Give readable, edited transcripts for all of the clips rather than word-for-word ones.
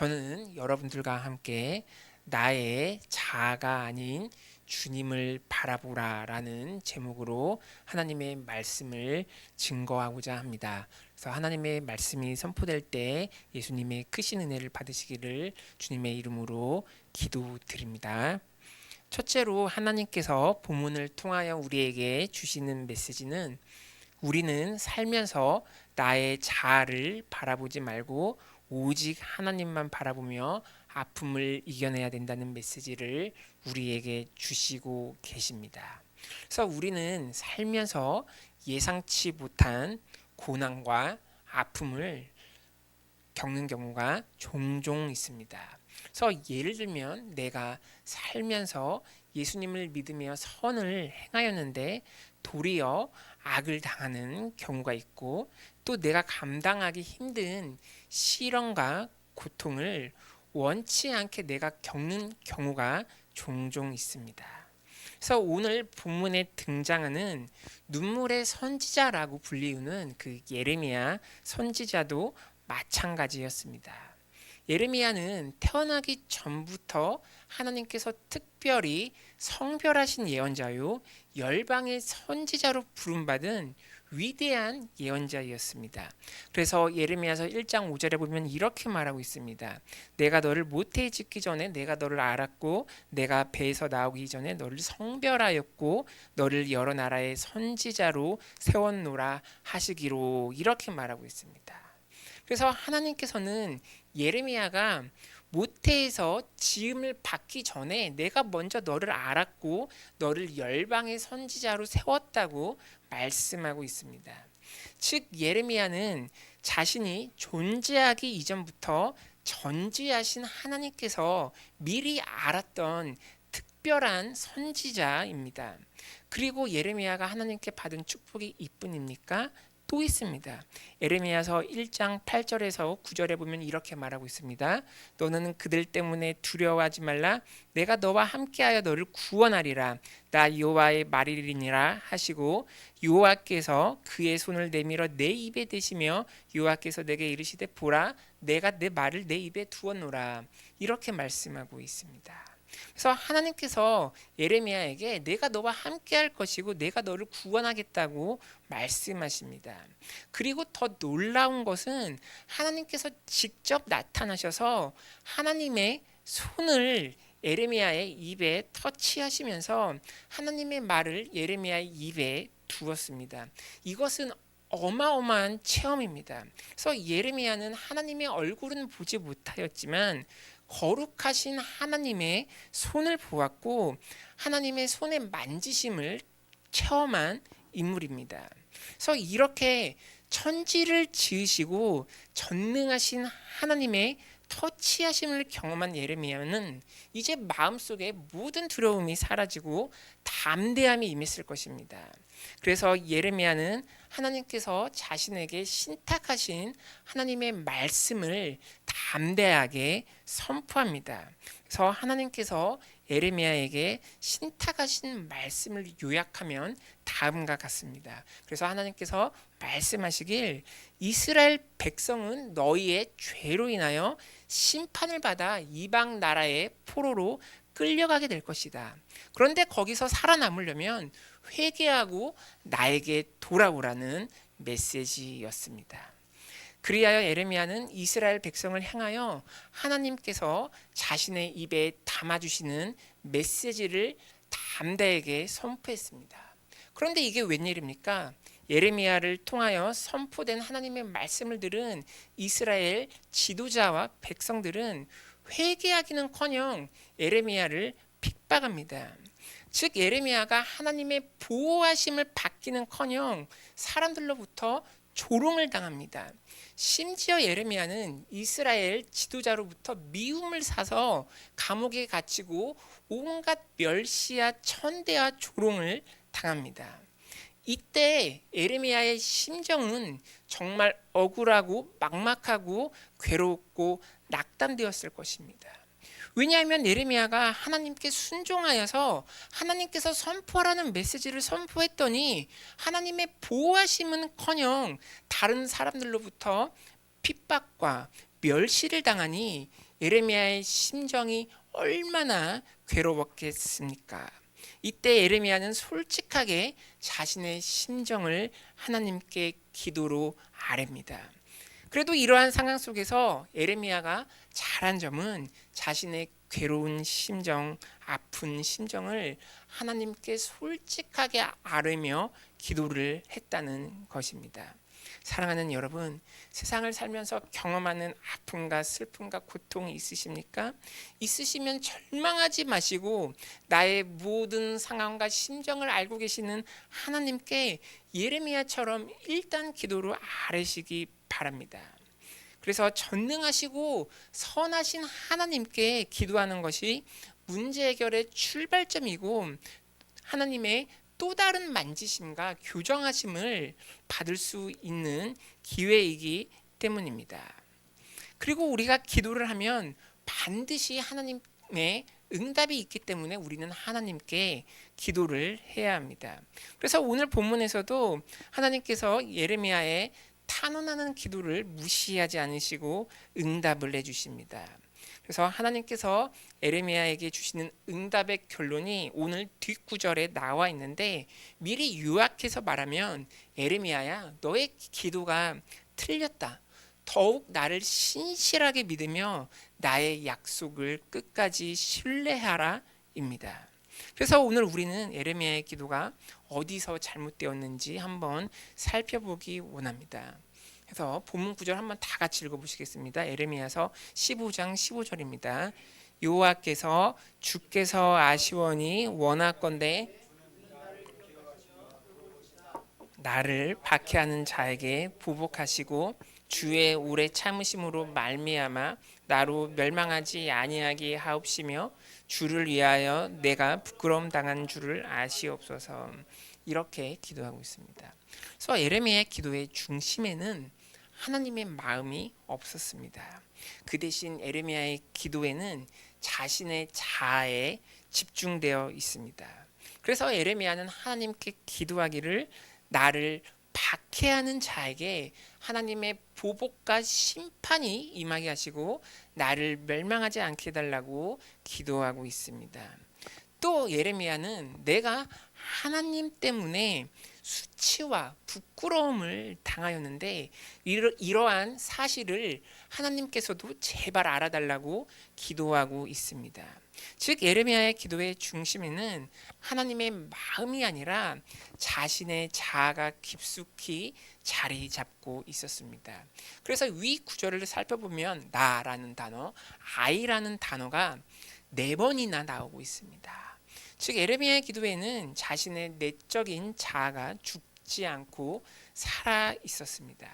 저는 여러분들과 함께 나의 자아가 아닌 주님을 바라보라 라는 제목으로 하나님의 말씀을 증거하고자 합니다. 그래서 하나님의 말씀이 선포될 때 예수님의 크신 은혜를 받으시기를 주님의 이름으로 기도드립니다. 첫째로 하나님께서 본문을 통하여 우리에게 주시는 메시지는 우리는 살면서 나의 자아를 바라보지 말고 오직 하나님만 바라보며 아픔을 이겨내야 된다는 메시지를 우리에게 주시고 계십니다. 그래서 우리는 살면서 예상치 못한 고난과 아픔을 겪는 경우가 종종 있습니다. 그래서 예를 들면 내가 살면서 예수님을 믿으며 선을 행하였는데 도리어 악을 당하는 경우가 있고 또 내가 감당하기 힘든 시련과 고통을 원치 않게 내가 겪는 경우가 종종 있습니다. 그래서 오늘 본문에 등장하는 눈물의 선지자라고 불리우는 그 예레미야 선지자도 마찬가지였습니다. 예레미야는 태어나기 전부터 하나님께서 특별히 성별하신 예언자요 열방의 선지자로 부름받은 위대한 예언자였습니다. 그래서 예레미야서 1장 5절에 보면 이렇게 말하고 있습니다. 내가 너를 모태에 짓기 전에 내가 너를 알았고 내가 배에서 나오기 전에 너를 성별하였고 너를 여러 나라의 선지자로 세웠노라 하시기로 이렇게 말하고 있습니다. 그래서 하나님께서는 예레미야가 모태에서 지음을 받기 전에 내가 먼저 너를 알았고 너를 열방의 선지자로 세웠다고 말씀하고 있습니다. 즉 예레미야는 자신이 존재하기 이전부터 전지하신 하나님께서 미리 알았던 특별한 선지자입니다. 그리고 예레미야가 하나님께 받은 축복이 이뿐입니까? 또 있습니다. 예레미야서 1장 8절에서 9절에 보면 이렇게 말하고 있습니다. 너는 그들 때문에 두려워하지 말라. 내가 너와 함께하여 너를 구원하리라. 나 여호와의 말이니라 하시고 여호와께서 그의 손을 내밀어 내 입에 대시며 여호와께서 내게 이르시되 보라 내가 내 말을 내 입에 두었노라. 이렇게 말씀하고 있습니다. 그래서 하나님께서 예레미야에게 내가 너와 함께 할 것이고 내가 너를 구원하겠다고 말씀하십니다. 그리고 더 놀라운 것은 하나님께서 직접 나타나셔서 하나님의 손을 예레미야의 입에 터치하시면서 하나님의 말을 예레미야의 입에 두었습니다. 이것은 어마어마한 체험입니다. 그래서 예레미야는 하나님의 얼굴은 보지 못하였지만 거룩하신 하나님의 손을 보았고 하나님의 손의 만지심을 체험한 인물입니다. 그래서 이렇게 천지를 지으시고 전능하신 하나님의 터치하심을 경험한 예레미야는 이제 마음속에 모든 두려움이 사라지고 담대함이 임했을 것입니다. 그래서 예레미야는 하나님께서 자신에게 신탁하신 하나님의 말씀을 담대하게 선포합니다. 그래서 하나님께서 예레미야에게 신탁하신 말씀을 요약하면 다음과 같습니다. 그래서 하나님께서 말씀하시길 이스라엘 백성은 너희의 죄로 인하여 심판을 받아 이방 나라의 포로로 끌려가게 될 것이다. 그런데 거기서 살아남으려면 회개하고 나에게 돌아오라는 메시지였습니다. 그리하여 예레미야는 이스라엘 백성을 향하여 하나님께서 자신의 입에 담아주시는 메시지를 담대하게 선포했습니다. 그런데 이게 웬일입니까? 예레미야를 통하여 선포된 하나님의 말씀을 들은 이스라엘 지도자와 백성들은 회개하기는커녕 예레미야를 핍박합니다. 즉 예레미야가 하나님의 보호하심을 받기는커녕 사람들로부터 조롱을 당합니다. 심지어 예레미야는 이스라엘 지도자로부터 미움을 사서 감옥에 갇히고 온갖 멸시와 천대와 조롱을 당합니다. 이때 예레미야의 심정은 정말 억울하고 막막하고 괴롭고 낙담되었을 것입니다. 왜냐하면 예레미야가 하나님께 순종하여서 하나님께서 선포하라는 메시지를 선포했더니 하나님의 보호하심은커녕 다른 사람들로부터 핍박과 멸시를 당하니 예레미야의 심정이 얼마나 괴로웠겠습니까? 이때 예레미야는 솔직하게 자신의 심정을 하나님께 기도로 아뢰입니다. 그래도 이러한 상황 속에서 예레미야가 잘한 점은 자신의 괴로운 심정, 아픈 심정을 하나님께 솔직하게 아뢰며 기도를 했다는 것입니다. 사랑하는 여러분, 세상을 살면서 경험하는 아픔과 슬픔과 고통이 있으십니까? 있으시면 절망하지 마시고 나의 모든 상황과 심정을 알고 계시는 하나님께 예레미야처럼 일단 기도로 아뢰시기 바랍니다. 그래서 전능하시고 선하신 하나님께 기도하는 것이 문제 해결의 출발점이고 하나님의 또 다른 만지심과 교정하심을 받을 수 있는 기회이기 때문입니다. 그리고 우리가 기도를 하면 반드시 하나님의 응답이 있기 때문에 우리는 하나님께 기도를 해야 합니다. 그래서 오늘 본문에서도 하나님께서 예레미야의 탄원하는 기도를 무시하지 않으시고 응답을 해주십니다. 그래서 하나님께서 예레미야에게 주시는 응답의 결론이 오늘 뒷구절에 나와 있는데 미리 요약해서 말하면 예레미야야, 너의 기도가 틀렸다. 더욱 나를 신실하게 믿으며 나의 약속을 끝까지 신뢰하라 입니다. 그래서 오늘 우리는 예레미야의 기도가 어디서 잘못되었는지 한번 살펴보기 원합니다. 그래서 본문 구절 한번 다 같이 읽어보시겠습니다. 예레미야서 15장 15절입니다. 여호와께서 주께서 아시오니 원하건대 나를 박해하는 자에게 보복하시고 주의 오래 참으심으로 말미암아 나로 멸망하지 아니하게 하옵시며 주를 위하여 내가 부끄러움 당한 줄을 아시옵소서. 이렇게 기도하고 있습니다. 그래서 예레미야의 기도의 중심에는 하나님의 마음이 없었습니다. 그 대신 예레미야의 기도에는 자신의 자아에 집중되어 있습니다. 그래서 예레미야는 하나님께 기도하기를 나를 박해하는 자에게 하나님의 보복과 심판이 임하게 하시고 나를 멸망하지 않게 해달라고 기도하고 있습니다. 또 예레미야는 내가 하나님 때문에 수치와 부끄러움을 당하였는데 이러한 사실을 하나님께서도 제발 알아달라고 기도하고 있습니다. 즉 예레미야의 기도의 중심에는 하나님의 마음이 아니라 자신의 자아가 깊숙이 자리 잡고 있었습니다. 그래서 위 구절을 살펴보면 나라는 단어, I라는 단어가 4번이나 나오고 있습니다. 즉 예레미야의 기도에는 자신의 내적인 자아가 죽지 않고 살아 있었습니다.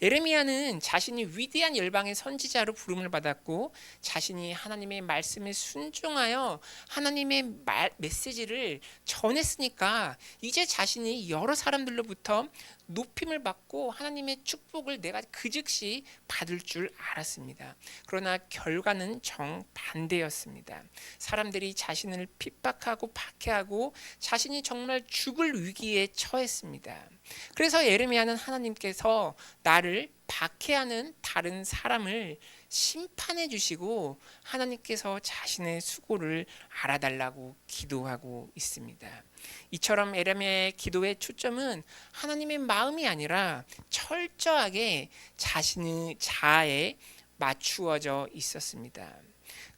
예레미야는 자신이 위대한 열방의 선지자로 부름을 받았고 자신이 하나님의 말씀에 순종하여 하나님의 메시지를 전했으니까 이제 자신이 여러 사람들로부터 높임을 받고 하나님의 축복을 내가 그 즉시 받을 줄 알았습니다. 그러나 결과는 정반대였습니다. 사람들이 자신을 핍박하고 박해하고 자신이 정말 죽을 위기에 처했습니다. 그래서 예레미야는 하나님께서 나를 박해하는 다른 사람을 심판해 주시고 하나님께서 자신의 수고를 알아달라고 기도하고 있습니다. 이처럼 예레미야의 기도의 초점은 하나님의 마음이 아니라 철저하게 자신의 자아에 맞추어져 있었습니다.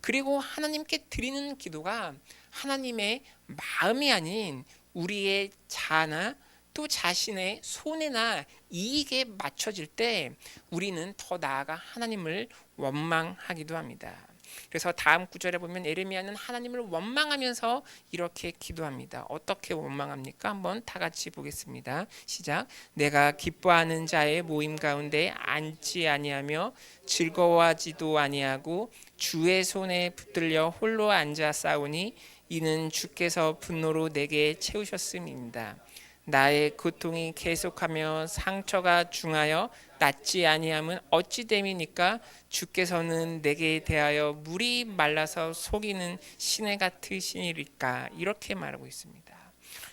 그리고 하나님께 드리는 기도가 하나님의 마음이 아닌 우리의 자아나 또 자신의 손해나 이익에 맞춰질 때 우리는 더 나아가 하나님을 원망하기도 합니다. 그래서 다음 구절에 보면 예레미야는 하나님을 원망하면서 이렇게 기도합니다. 어떻게 원망합니까? 한번 다 같이 보겠습니다. 시작. 내가 기뻐하는 자의 모임 가운데 앉지 아니하며 즐거워하지도 아니하고 주의 손에 붙들려 홀로 앉아 싸우니 이는 주께서 분노로 내게 채우셨음입니다. 나의 고통이 계속하며 상처가 중하여 낫지 아니함은 어찌 됨이니까 주께서는 내게 대하여 물이 말라서 속이는 시내 같으시니까 이렇게 말하고 있습니다.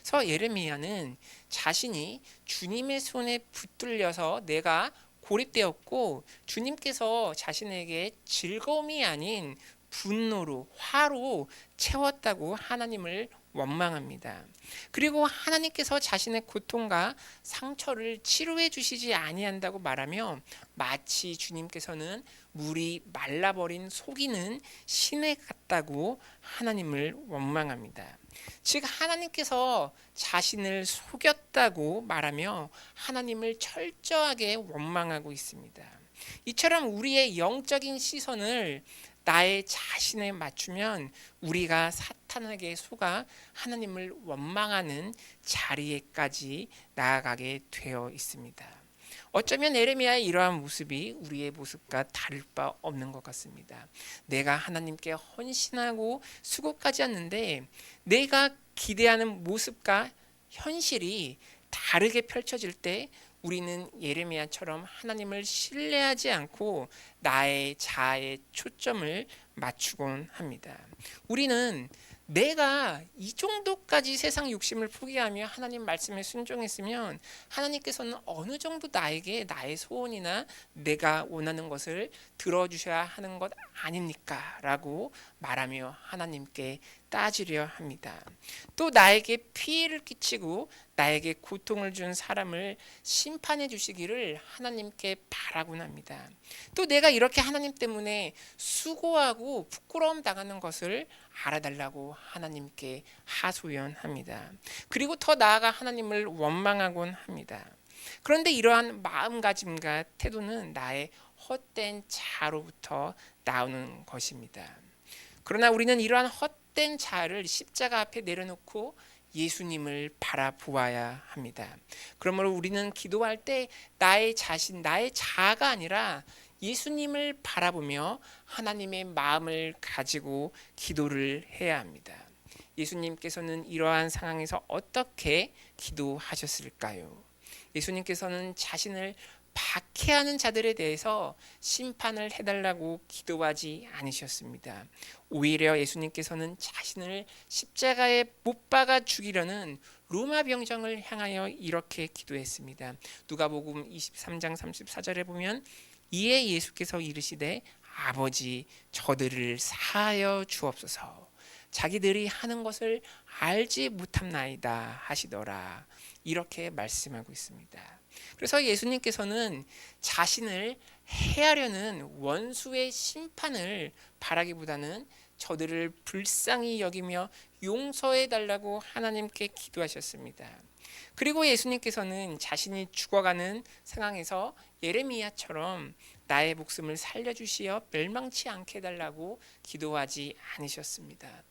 그래서 예레미야는 자신이 주님의 손에 붙들려서 내가 고립되었고 주님께서 자신에게 즐거움이 아닌 분노로 화로 채웠다고 하나님을 원망합니다. 그리고 하나님께서 자신의 고통과 상처를 치료해 주시지 아니한다고 말하며 마치 주님께서는 물이 말라버린 속이는 시내 같다고 하나님을 원망합니다. 즉 하나님께서 자신을 속였다고 말하며 하나님을 철저하게 원망하고 있습니다. 이처럼 우리의 영적인 시선을 나의 자신에 맞추면 우리가 사탄에게 속아 하나님을 원망하는 자리에까지 나아가게 되어 있습니다. 어쩌면 에레미야의 이러한 모습이 우리의 모습과 다를 바 없는 것 같습니다. 내가 하나님께 헌신하고 수고까지 했는데 내가 기대하는 모습과 현실이 다르게 펼쳐질 때 우리는 예레미야처럼 하나님을 신뢰하지 않고 나의 자아에 초점을 맞추곤 합니다. 우리는 내가 이 정도까지 세상 욕심을 포기하며 하나님 말씀에 순종했으면 하나님께서는 어느 정도 나에게 나의 소원이나 내가 원하는 것을 들어주셔야 하는 것 아닙니까? 라고 말하며 하나님께 따지려 합니다. 또 나에게 피해를 끼치고 나에게 고통을 준 사람을 심판해 주시기를 하나님께 바라곤 합니다. 또 내가 이렇게 하나님 때문에 수고하고 부끄러움 당하는 것을 알아달라고 하나님께 하소연합니다. 그리고 더 나아가 하나님을 원망하곤 합니다. 그런데 이러한 마음가짐과 태도는 나의 헛된 자로부터 나오는 것입니다. 그러나 우리는 이러한 헛된 자를 십자가 앞에 내려놓고 예수님을 바라보아야 합니다. 그러므로 우리는 기도할 때 나의 자신, 나의 자아가 아니라 예수님을 바라보며 하나님의 마음을 가지고 기도를 해야 합니다. 예수님께서는 이러한 상황에서 어떻게 기도하셨을까요? 예수님께서는 자신을 박해하는 자들에 대해서 심판을 해달라고 기도하지 않으셨습니다. 오히려 예수님께서는 자신을 십자가에 못 박아 죽이려는 로마 병정을 향하여 이렇게 기도했습니다. 누가복음 23장 34절에 보면 이에 예수께서 이르시되 아버지 저들을 사하여 주옵소서 자기들이 하는 것을 알지 못함나이다 하시더라 이렇게 말씀하고 있습니다. 그래서 예수님께서는 자신을 해하려는 원수의 심판을 바라기보다는 저들을 불쌍히 여기며 용서해 달라고 하나님께 기도하셨습니다. 그리고 예수님께서는 자신이 죽어가는 상황에서 예레미야처럼 나의 목숨을 살려주시어 멸망치 않게 해달라고 기도하지 않으셨습니다.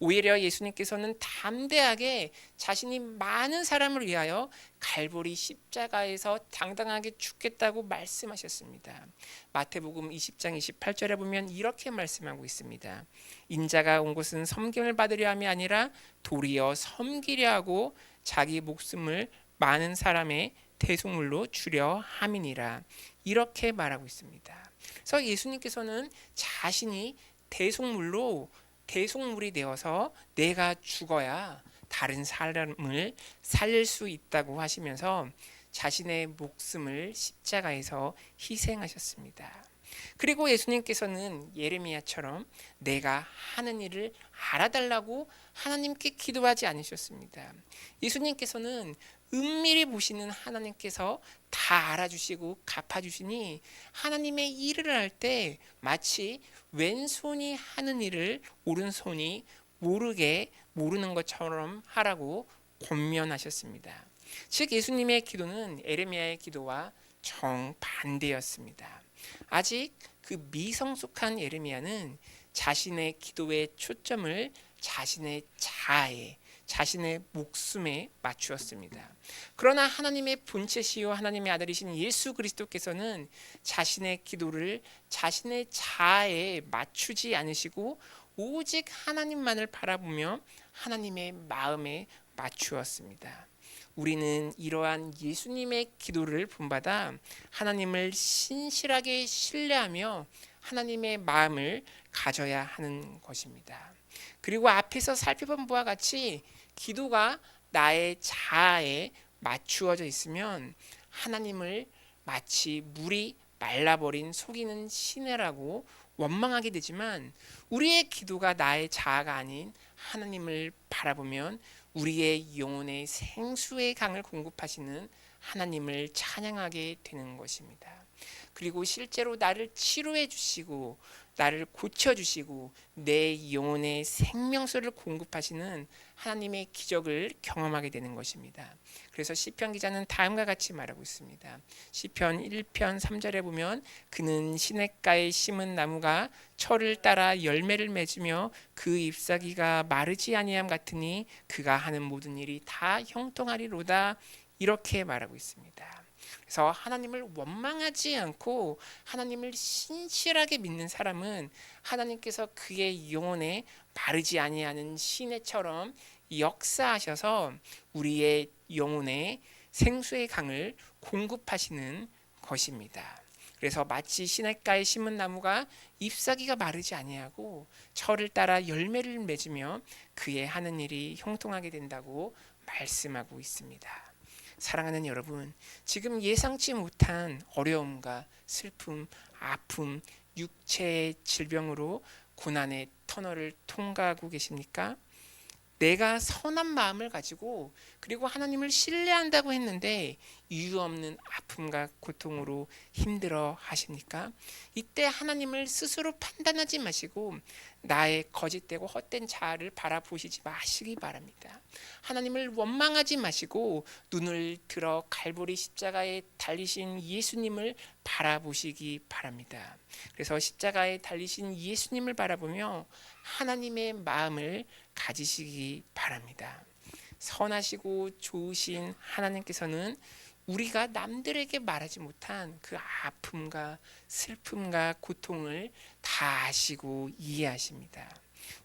오히려 예수님께서는 담대하게 자신이 많은 사람을 위하여 갈보리 십자가에서 당당하게 죽겠다고 말씀하셨습니다. 마태복음 20장 28절에 보면 이렇게 말씀하고 있습니다. 인자가 온 곳은 섬김을 받으려 함이 아니라 도리어 섬기려 하고 자기 목숨을 많은 사람의 대속물로 주려 함이니라 이렇게 말하고 있습니다. 그래서 예수님께서는 자신이 대속물이 되어서 내가 죽어야 다른 사람을 살릴 수 있다고 하시면서 자신의 목숨을 십자가에서 희생하셨습니다. 그리고 예수님께서는 예레미야처럼 내가 하는 일을 알아달라고 하나님께 기도하지 않으셨습니다. 예수님께서는 은밀히 보시는 하나님께서 다 알아주시고 갚아주시니 하나님의 일을 할 때 마치 왼손이 하는 일을 오른손이 모르는 것처럼 하라고 권면하셨습니다. 즉 예수님의 기도는 에레미야의 기도와 정반대였습니다. 아직 그 미성숙한 예레미야는 자신의 기도의 초점을 자신의 자아에 자신의 목숨에 맞추었습니다. 그러나 하나님의 본체시요 하나님의 아들이신 예수 그리스도께서는 자신의 기도를 자신의 자아에 맞추지 않으시고 오직 하나님만을 바라보며 하나님의 마음에 맞추었습니다. 우리는 이러한 예수님의 기도를 본받아 하나님을 신실하게 신뢰하며 하나님의 마음을 가져야 하는 것입니다. 그리고 앞에서 살펴본 바와 같이 기도가 나의 자아에 맞추어져 있으면 하나님을 마치 물이 말라버린 속이는 시내라고 원망하게 되지만, 우리의 기도가 나의 자아가 아닌 하나님을 바라보면 우리의 영혼의 생수의 강을 공급하시는 하나님을 찬양하게 되는 것입니다. 그리고 실제로 나를 치료해 주시고 나를 고쳐 주시고 내 영혼의 생명수를 공급하시는 하나님의 기적을 경험하게 되는 것입니다. 그래서 시편 기자는 다음과 같이 말하고 있습니다. 시편 1편 3절에 보면 그는 시냇가에 심은 나무가 철을 따라 열매를 맺으며 그 잎사귀가 마르지 아니함 같으니 그가 하는 모든 일이 다 형통하리로다, 이렇게 말하고 있습니다. 그래서 하나님을 원망하지 않고 하나님을 신실하게 믿는 사람은 하나님께서 그의 영혼에 마르지 아니하는 시내처럼 역사하셔서 우리의 영혼에 생수의 강을 공급하시는 것입니다. 그래서 마치 시냇가에 심은 나무가 잎사귀가 마르지 아니하고 철을 따라 열매를 맺으며 그의 하는 일이 형통하게 된다고 말씀하고 있습니다. 사랑하는 여러분, 지금 예상치 못한 어려움과 슬픔, 아픔, 육체의 질병으로 고난의 터널을 통과하고 계십니까? 내가 선한 마음을 가지고 그리고 하나님을 신뢰한다고 했는데 이유 없는 아픔과 고통으로 힘들어 하십니까? 이때 하나님을 스스로 판단하지 마시고 나의 거짓되고 헛된 자아를 바라보시지 마시기 바랍니다. 하나님을 원망하지 마시고 눈을 들어 갈보리 십자가에 달리신 예수님을 바라보시기 바랍니다. 그래서 십자가에 달리신 예수님을 바라보며 하나님의 마음을 가지시기 바랍니다. 선하시고 좋으신 하나님께서는 우리가 남들에게 말하지 못한 그 아픔과 슬픔과 고통을 다 아시고 이해하십니다.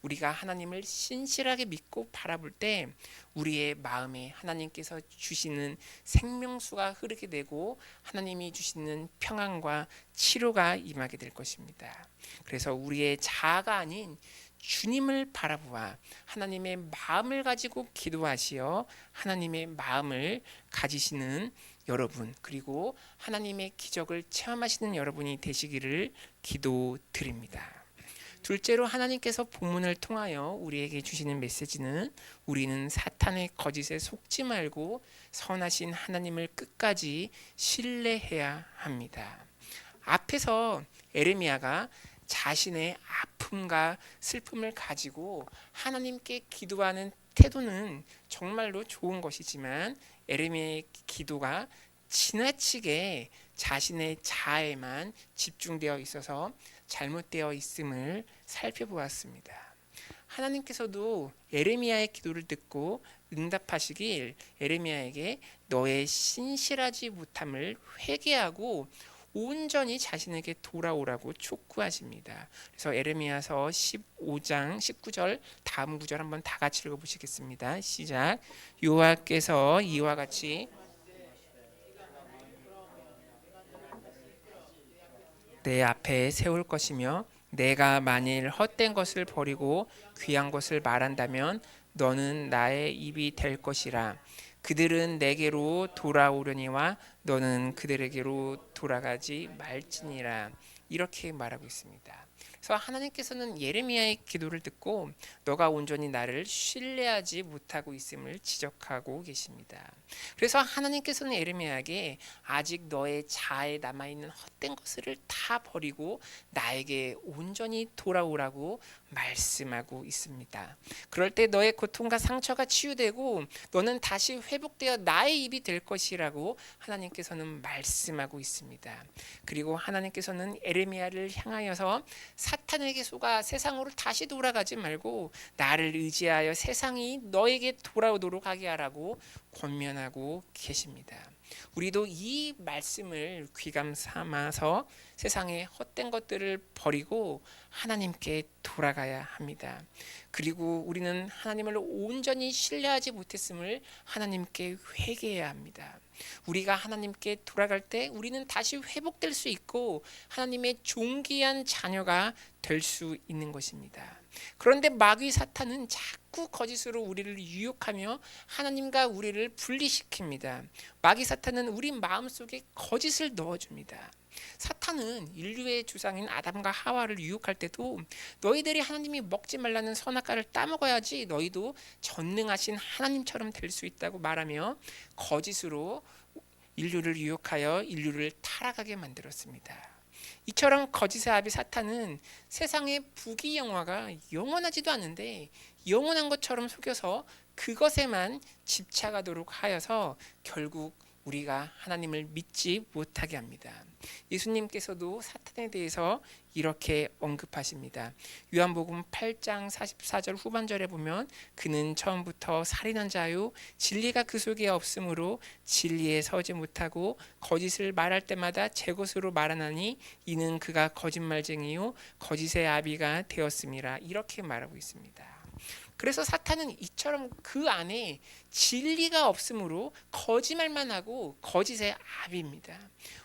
우리가 하나님을 신실하게 믿고 바라볼 때 우리의 마음에 하나님께서 주시는 생명수가 흐르게 되고 하나님이 주시는 평안과 치료가 임하게 될 것입니다. 그래서 우리의 자아가 아닌 주님을 바라보아 하나님의 마음을 가지고 기도하시어 하나님의 마음을 가지시는 여러분, 그리고 하나님의 기적을 체험하시는 여러분이 되시기를 기도드립니다. 둘째로, 하나님께서 본문을 통하여 우리에게 주시는 메시지는 우리는 사탄의 거짓에 속지 말고 선하신 하나님을 끝까지 신뢰해야 합니다. 앞에서 에레미야가 자신의 아픔과 슬픔을 가지고 하나님께 기도하는 태도는 정말로 좋은 것이지만 에레미야의 기도가 지나치게 자신의 자아에만 집중되어 있어서 잘못되어 있음을 살펴보았습니다. 하나님께서도 에레미야의 기도를 듣고 응답하시길 에레미야에게 너의 신실하지 못함을 회개하고 온전히 자신에게 돌아오라고 촉구하십니다. 그래서 에레미야서 15장 19절 다음 구절 한번 다 같이 읽어보시겠습니다. 시작. 여호와께서 이와 같이 내 앞에 세울 것이며 내가 만일 헛된 것을 버리고 귀한 것을 말한다면 너는 나의 입이 될 것이라. 그들은 내게로 돌아오려니와 너는 그들에게로 돌아가지 말지니라. 이렇게 말하고 있습니다. 그래서 하나님께서는 예레미야의 기도를 듣고 너가 온전히 나를 신뢰하지 못하고 있음을 지적하고 계십니다. 그래서 하나님께서는 예레미야에게 아직 너의 자아에 남아있는 헛된 것을 다 버리고 나에게 온전히 돌아오라고 말씀하고 있습니다. 그럴 때 너의 고통과 상처가 치유되고 너는 다시 회복되어 나의 입이 될 것이라고 하나님께서는 말씀하고 있습니다. 그리고 하나님께서는 에레미야를 향하여서 사탄에게 속아 세상으로 다시 돌아가지 말고 나를 의지하여 세상이 너에게 돌아오도록 하게 하라고 권면하고 계십니다. 우리도 이 말씀을 귀감 삼아서 세상의 헛된 것들을 버리고 하나님께 돌아가야 합니다. 그리고 우리는 하나님을 온전히 신뢰하지 못했음을 하나님께 회개해야 합니다. 우리가 하나님께 돌아갈 때 우리는 다시 회복될 수 있고 하나님의 존귀한 자녀가 될 수 있는 것입니다. 그런데 마귀 사탄은 자꾸 거짓으로 우리를 유혹하며 하나님과 우리를 분리시킵니다. 마귀 사탄은 우리 마음속에 거짓을 넣어줍니다. 사탄은 인류의 조상인 아담과 하와를 유혹할 때도 너희들이 하나님이 먹지 말라는 선악과를 따먹어야지 너희도 전능하신 하나님처럼 될 수 있다고 말하며 거짓으로 인류를 유혹하여 인류를 타락하게 만들었습니다. 이처럼 거짓의 아비 사탄은 세상의 부귀영화가 영원하지도 않은데 영원한 것처럼 속여서 그것에만 집착하도록 하여서 결국 우리가 하나님을 믿지 못하게 합니다. 예수님께서도 사탄에 대해서 이렇게 언급하십니다. 요한복음 8장 44절 후반절에 보면 그는 처음부터 살인한 자요 진리가 그 속에 없으므로 진리에 서지 못하고 거짓을 말할 때마다 제 것으로 말하나니 이는 그가 거짓말쟁이요 거짓의 아비가 되었음이라 이렇게 말하고 있습니다. 그래서 사탄은 이처럼 그 안에 진리가 없으므로 거짓말만 하고 거짓의 아비입니다.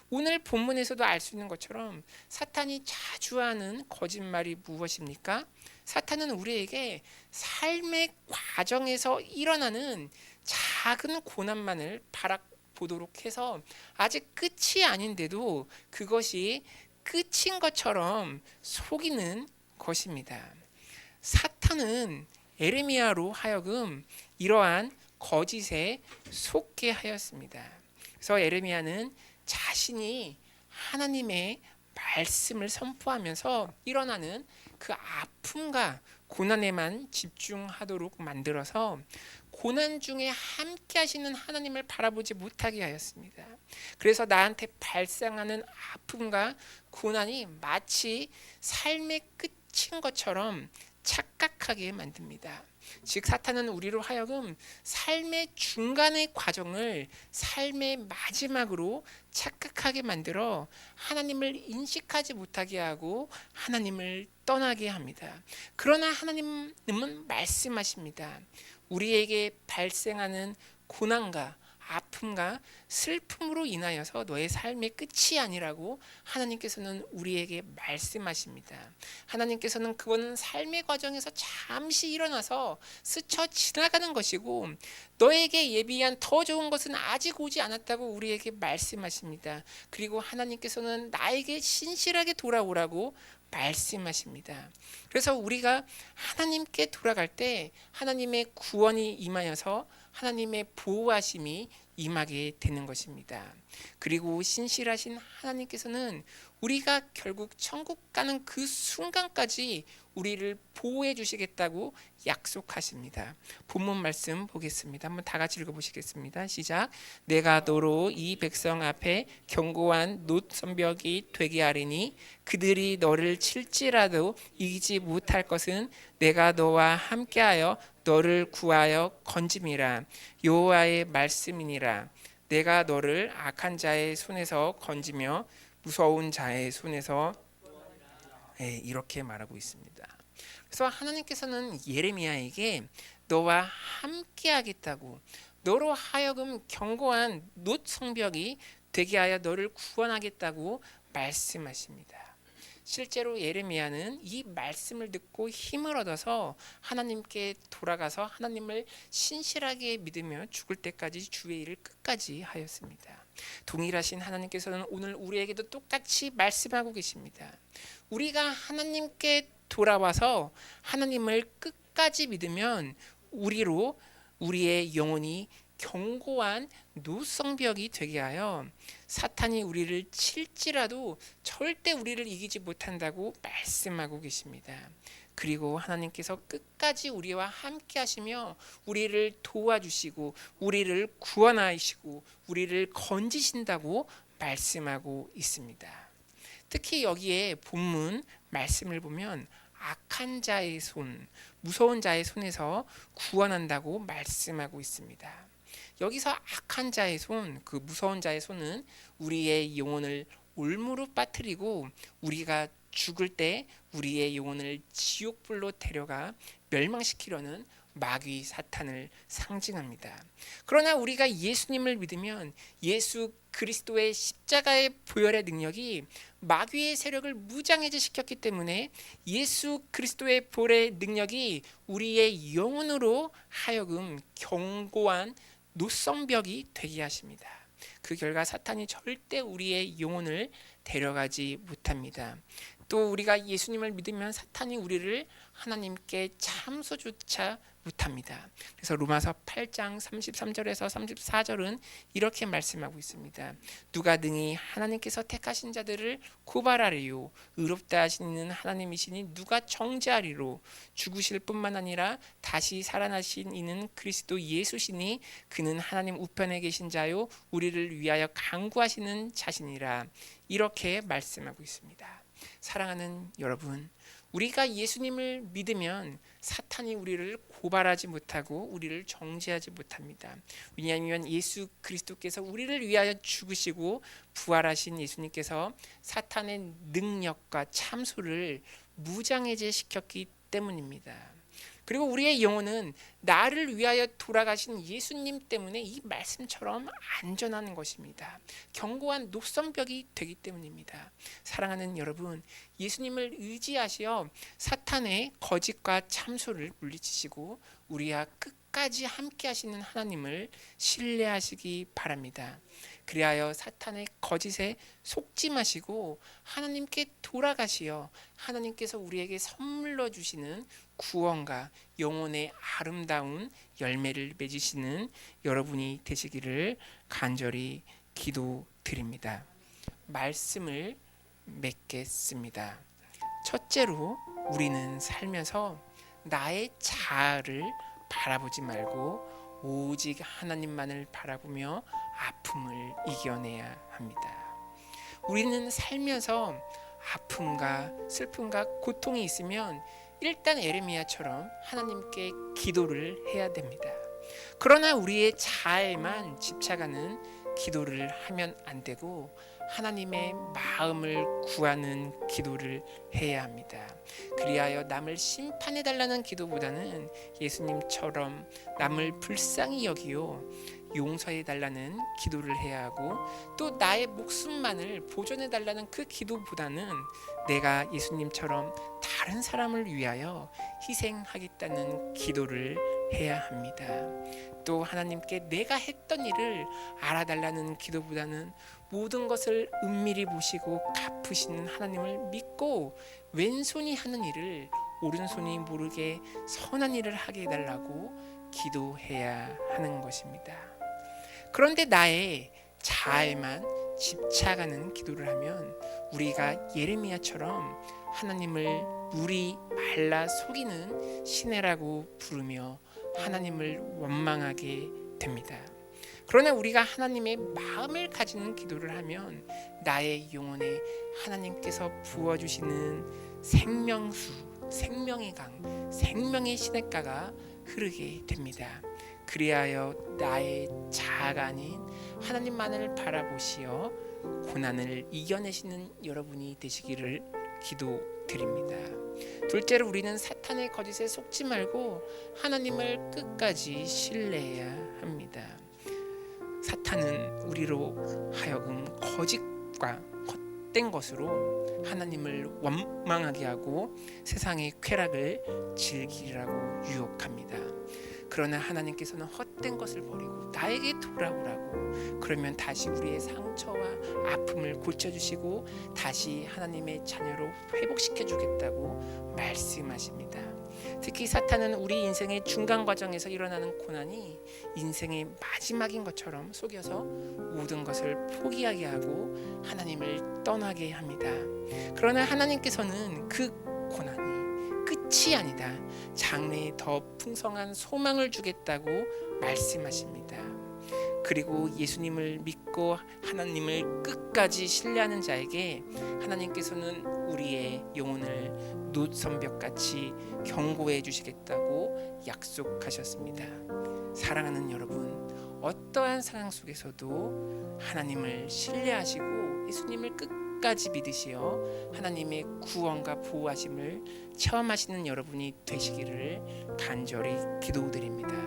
오늘 본문에서도 알 수 있는 것처럼 사탄이 자주 하는 거짓말이 무엇입니까? 사탄은 우리에게 삶의 과정에서 일어나는 작은 고난만을 바라보도록 해서 아직 끝이 아닌데도 그것이 끝인 것처럼 속이는 것입니다. 사탄은 에레미야로 하여금 이러한 거짓에 속게 하였습니다. 그래서 에레미야는 자신이 하나님의 말씀을 선포하면서 일어나는 그 아픔과 고난에만 집중하도록 만들어서 고난 중에 함께 하시는 하나님을 바라보지 못하게 하였습니다. 그래서 나한테 발생하는 아픔과 고난이 마치 삶의 끝인 것처럼 착각하게 만듭니다. 즉 사탄은 우리로 하여금 삶의 중간의 과정을 삶의 마지막으로 착각하게 만들어 하나님을 인식하지 못하게 하고 하나님을 떠나게 합니다. 그러나 하나님은 말씀하십니다. 우리에게 발생하는 고난과 아픔과 슬픔으로 인하여서 너의 삶의 끝이 아니라고 하나님께서는 우리에게 말씀하십니다. 하나님께서는 그거는 삶의 과정에서 잠시 일어나서 스쳐 지나가는 것이고 너에게 예비한 더 좋은 것은 아직 오지 않았다고 우리에게 말씀하십니다. 그리고 하나님께서는 나에게 신실하게 돌아오라고 말씀하십니다. 그래서 우리가 하나님께 돌아갈 때 하나님의 구원이 임하여서 하나님의 보호하심이 임하게 되는 것입니다. 그리고 신실하신 하나님께서는 우리가 결국 천국 가는 그 순간까지 우리를 보호해 주시겠다고 약속하십니다. 본문 말씀 보겠습니다. 한번 다 같이 읽어보시겠습니다. 시작. 내가 너로 이 백성 앞에 견고한 놋선벽이 되게 하리니 그들이 너를 칠지라도 이기지 못할 것은 내가 너와 함께하여 너를 구하여 건짐이라 여호와의 말씀이니라. 내가 너를 악한 자의 손에서 건지며 무서운 자의 손에서 이렇게 말하고 있습니다. 그래서 하나님께서는 예레미야에게 너와 함께 하겠다고 너로 하여금 견고한 놋 성벽이 되게 하여 너를 구원하겠다고 말씀하십니다. 실제로 예레미야는 이 말씀을 듣고 힘을 얻어서 하나님께 돌아가서 하나님을 신실하게 믿으며 죽을 때까지 주의 일을 끝까지 하였습니다. 동일하신 하나님께서는 오늘 우리에게도 똑같이 말씀하고 계십니다. 우리가 하나님께 돌아와서 하나님을 끝까지 믿으면 우리로 우리의 영혼이 견고한 노성벽이 되게 하여 사탄이 우리를 칠지라도 절대 우리를 이기지 못한다고 말씀하고 계십니다. 그리고 하나님께서 끝까지 우리와 함께 하시며 우리를 도와주시고 우리를 구원하시고 우리를 건지신다고 말씀하고 있습니다. 특히 여기에 본문 말씀을 보면 악한 자의 손, 무서운 자의 손에서 구원한다고 말씀하고 있습니다. 여기서 악한 자의 손, 그 무서운 자의 손은 우리의 영혼을 올무로 빠뜨리고 우리가 죽을 때 우리의 영혼을 지옥불로 데려가 멸망시키려는 마귀 사탄을 상징합니다. 그러나 우리가 예수님을 믿으면 예수 그리스도의 십자가의 보혈의 능력이 마귀의 세력을 무장해제시켰기 때문에 예수 그리스도의 보혈의 능력이 우리의 영혼으로 하여금 견고한 노성벽이 되게 하십니다. 그 결과 사탄이 절대 우리의 영혼을 데려가지 못합니다. 또 우리가 예수님을 믿으면 사탄이 우리를 하나님께 참소조차 못합니다. 그래서 로마서 8장 33절에서 34절은 이렇게 말씀하고 있습니다. 누가 능히 하나님께서 택하신 자들을 고발하리요 의롭다 하시는 하나님이시니 누가 정죄하리로 죽으실 뿐만 아니라 다시 살아나신 이는 그리스도 예수시니 그는 하나님 우편에 계신 자요 우리를 위하여 간구하시는 자시니라. 이렇게 말씀하고 있습니다. 사랑하는 여러분, 우리가 예수님을 믿으면 사탄이 우리를 고발하지 못하고 우리를 정죄하지 못합니다. 왜냐하면 예수 그리스도께서 우리를 위하여 죽으시고 부활하신 예수님께서 사탄의 능력과 참소를 무장해제시켰기 때문입니다. 그리고 우리의 영혼은 나를 위하여 돌아가신 예수님 때문에 이 말씀처럼 안전한 것입니다. 견고한 노선벽이 되기 때문입니다. 사랑하는 여러분, 예수님을 의지하시어 사탄의 거짓과 참소를 물리치시고 우리와 끝까지 함께 하시는 하나님을 신뢰하시기 바랍니다. 그리하여 사탄의 거짓에 속지 마시고 하나님께 돌아가시어 하나님께서 우리에게 선물로 주시는 구원과 영혼의 아름다운 열매를 맺으시는 여러분이 되시기를 간절히 기도드립니다. 말씀을 맺겠습니다. 첫째로 우리는 살면서 나의 자아를 바라보지 말고 오직 하나님만을 바라보며 아픔을 이겨내야 합니다. 우리는 살면서 아픔과 슬픔과 고통이 있으면 일단 에레미야처럼 하나님께 기도를 해야 됩니다. 그러나 우리의 자아에만 집착하는 기도를 하면 안 되고 하나님의 마음을 구하는 기도를 해야 합니다. 그리하여 남을 심판해 달라는 기도보다는 예수님처럼 남을 불쌍히 여기요 용서해 달라는 기도를 해야 하고 또 나의 목숨만을 보존해 달라는 그 기도보다는 내가 예수님처럼 다른 사람을 위하여 희생하겠다는 기도를 해야 합니다. 또 하나님께 내가 했던 일을 알아달라는 기도보다는 모든 것을 은밀히 보시고 갚으시는 하나님을 믿고 왼손이 하는 일을 오른손이 모르게 선한 일을 하게 해달라고 기도해야 하는 것입니다. 그런데 나의 자아에만 집착하는 기도를 하면 우리가 예레미야처럼 하나님을 물이 말라 속이는 시내라고 부르며 하나님을 원망하게 됩니다. 그러나 우리가 하나님의 마음을 가지는 기도를 하면 나의 영혼에 하나님께서 부어주시는 생명수, 생명의 강, 생명의 시냇가가 흐르게 됩니다. 그리하여 나의 자아가 아닌 하나님만을 바라보시어 고난을 이겨내시는 여러분이 되시기를 기도드립니다. 둘째로 우리는 사탄의 거짓에 속지 말고 하나님을 끝까지 신뢰해야 합니다. 사탄은 우리로 하여금 거짓과 헛된 것으로 하나님을 원망하게 하고 세상의 쾌락을 즐기라고 유혹합니다. 그러나 하나님께서는 헛된 것을 버리고 나에게 돌아오라고, 그러면 다시 우리의 상처와 아픔을 고쳐주시고 다시 하나님의 자녀로 회복시켜 주겠다고 말씀하십니다. 특히 사탄은 우리 인생의 중간 과정에서 일어나는 고난이 인생의 마지막인 것처럼 속여서 모든 것을 포기하게 하고 하나님을 떠나게 합니다. 그러나 하나님께서는 그 고난이 끝이 아니다, 장래에 더 풍성한 소망을 주겠다고 말씀하십니다. 그리고 예수님을 믿고 하나님을 끝까지 신뢰하는 자에게 하나님께서는 우리의 영혼을 노선벽같이 경고해 주시겠다고 약속하셨습니다. 사랑하는 여러분, 어떠한 상황 속에서도 하나님을 신뢰하시고 예수님을 끝까지 믿으시어 하나님의 구원과 보호하심을 체험하시는 여러분이 되시기를 간절히 기도드립니다.